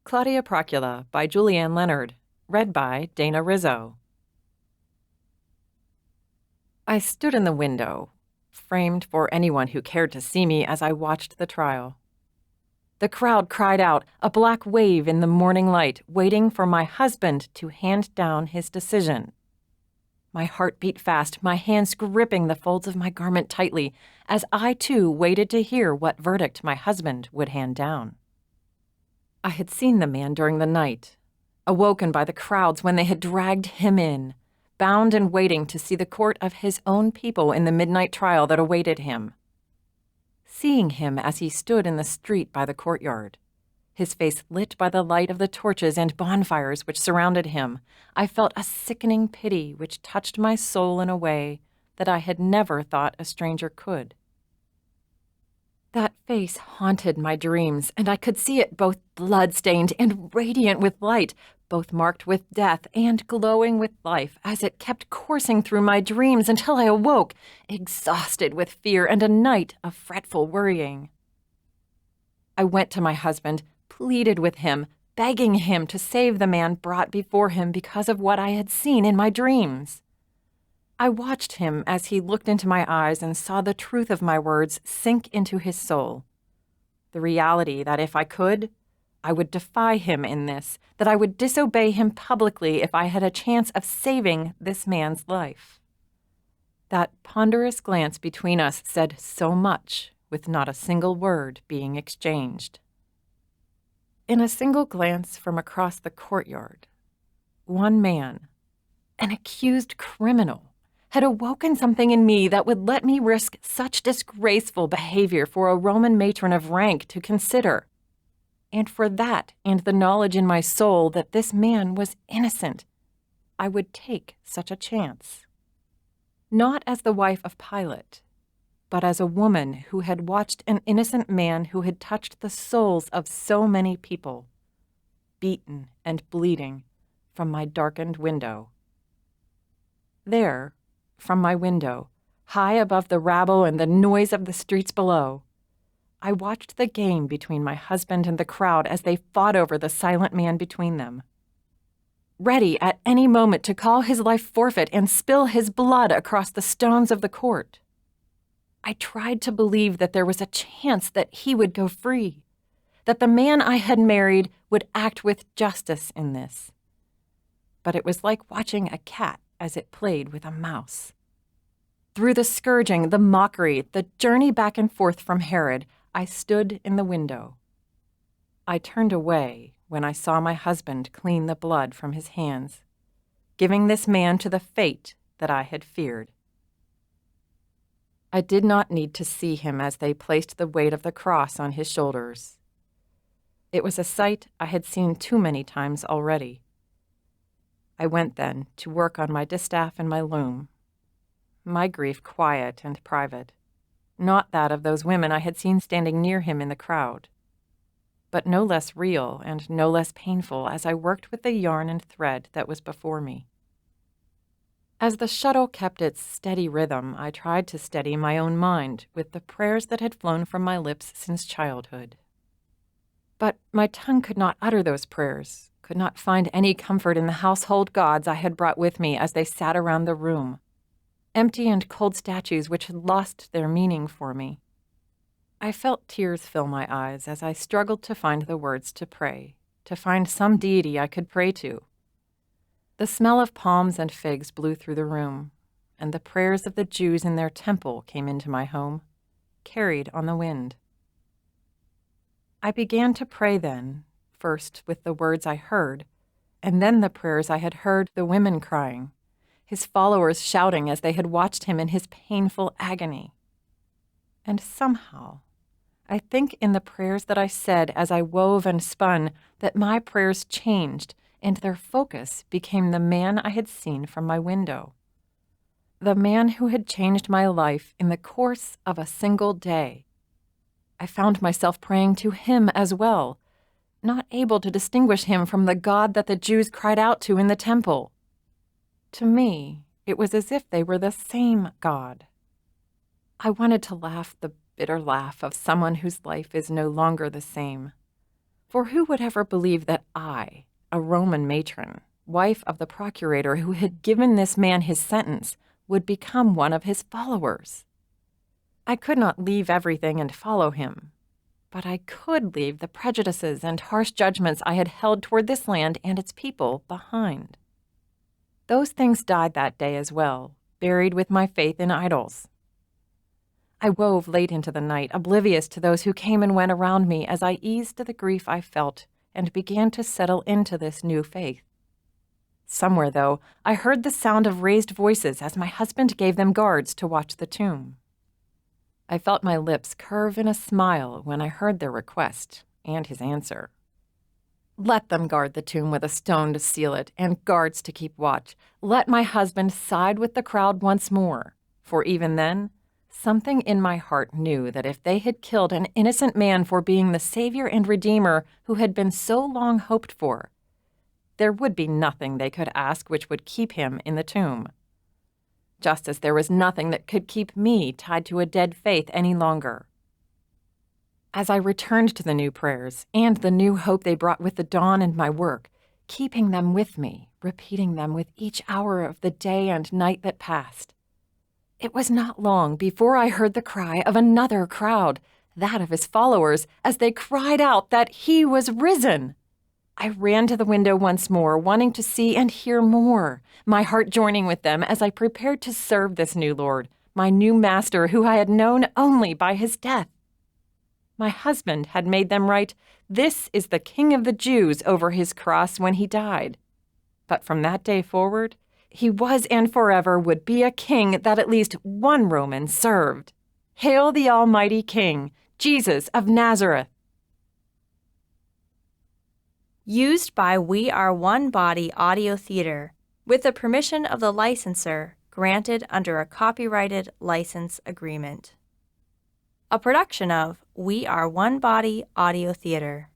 Claudia Procula by Julianne Leonard, read by Dana Rizzo. I stood in the window, framed for anyone who cared to see me as I watched the trial. The crowd cried out, a black wave in the morning light, waiting for my husband to hand down his decision. My heart beat fast, my hands gripping the folds of my garment tightly, as I too waited to hear what verdict my husband would hand down. I had seen the man during the night, awoken by the crowds when they had dragged him in, bound and waiting to see the court of his own people in the midnight trial that awaited him. Seeing him as he stood in the street by the courtyard, his face lit by the light of the torches and bonfires which surrounded him, I felt a sickening pity which touched my soul in a way that I had never thought a stranger could. That face haunted my dreams, and I could see it both blood-stained and radiant with light, both marked with death and glowing with life, as it kept coursing through my dreams until I awoke, exhausted with fear and a night of fretful worrying. I went to my husband, pleaded with him, begging him to save the man brought before him because of what I had seen in my dreams. I watched him as he looked into my eyes and saw the truth of my words sink into his soul. The reality that if I could, I would defy him in this, that I would disobey him publicly if I had a chance of saving this man's life. That ponderous glance between us said so much, with not a single word being exchanged. In a single glance from across the courtyard, one man, an accused criminal, had awoken something in me that would let me risk such disgraceful behavior for a Roman matron of rank to consider. And for that and the knowledge in my soul that this man was innocent, I would take such a chance. Not as the wife of Pilate, but as a woman who had watched an innocent man who had touched the souls of so many people, beaten and bleeding, from my darkened window. There, from my window, high above the rabble and the noise of the streets below, I watched the game between my husband and the crowd as they fought over the silent man between them. Ready at any moment to call his life forfeit and spill his blood across the stones of the court. I tried to believe that there was a chance that he would go free, that the man I had married would act with justice in this. But it was like watching a cat as it played with a mouse. Through the scourging, the mockery, the journey back and forth from Herod, I stood in the window. I turned away when I saw my husband clean the blood from his hands, giving this man to the fate that I had feared. I did not need to see him as they placed the weight of the cross on his shoulders. It was a sight I had seen too many times already. I went then to work on my distaff and my loom, my grief quiet and private, not that of those women I had seen standing near him in the crowd, but no less real and no less painful as I worked with the yarn and thread that was before me. As the shuttle kept its steady rhythm, I tried to steady my own mind with the prayers that had flown from my lips since childhood. But my tongue could not utter those prayers, could not find any comfort in the household gods I had brought with me as they sat around the room, empty and cold statues which had lost their meaning for me. I felt tears fill my eyes as I struggled to find the words to pray, to find some deity I could pray to. The smell of palms and figs blew through the room, and the prayers of the Jews in their temple came into my home, carried on the wind. I began to pray then, first with the words I heard, and then the prayers I had heard the women crying, his followers shouting as they had watched him in his painful agony. And somehow, I think in the prayers that I said as I wove and spun, that my prayers changed, and their focus became the man I had seen from my window. The man who had changed my life in the course of a single day. I found myself praying to him as well, not able to distinguish him from the God that the Jews cried out to in the temple. To me, it was as if they were the same God. I wanted to laugh the bitter laugh of someone whose life is no longer the same. For who would ever believe that I, a Roman matron, wife of the procurator who had given this man his sentence, would become one of his followers? I could not leave everything and follow him, but I could leave the prejudices and harsh judgments I had held toward this land and its people behind. Those things died that day as well, buried with my faith in idols. I wove late into the night, oblivious to those who came and went around me as I eased the grief I felt and began to settle into this new faith. Somewhere, though, I heard the sound of raised voices as my husband gave them guards to watch the tomb. I felt my lips curve in a smile when I heard their request and his answer. Let them guard the tomb with a stone to seal it and guards to keep watch. Let my husband side with the crowd once more, for even then, something in my heart knew that if they had killed an innocent man for being the Savior and Redeemer who had been so long hoped for, there would be nothing they could ask which would keep him in the tomb. Just as there was nothing that could keep me tied to a dead faith any longer. As I returned to the new prayers and the new hope they brought with the dawn and my work, keeping them with me, repeating them with each hour of the day and night that passed, it was not long before I heard the cry of another crowd, that of his followers, as they cried out that he was risen. I ran to the window once more, wanting to see and hear more, my heart joining with them as I prepared to serve this new Lord, my new master who I had known only by his death. My husband had made them write, "This is the King of the Jews," over his cross when he died. But from that day forward, he was and forever would be a king that at least one Roman served. Hail the Almighty King, Jesus of Nazareth. Used by We Are One Body Audio Theater, with the permission of the licensor, granted under a copyrighted license agreement. A production of We Are One Body Audio Theater.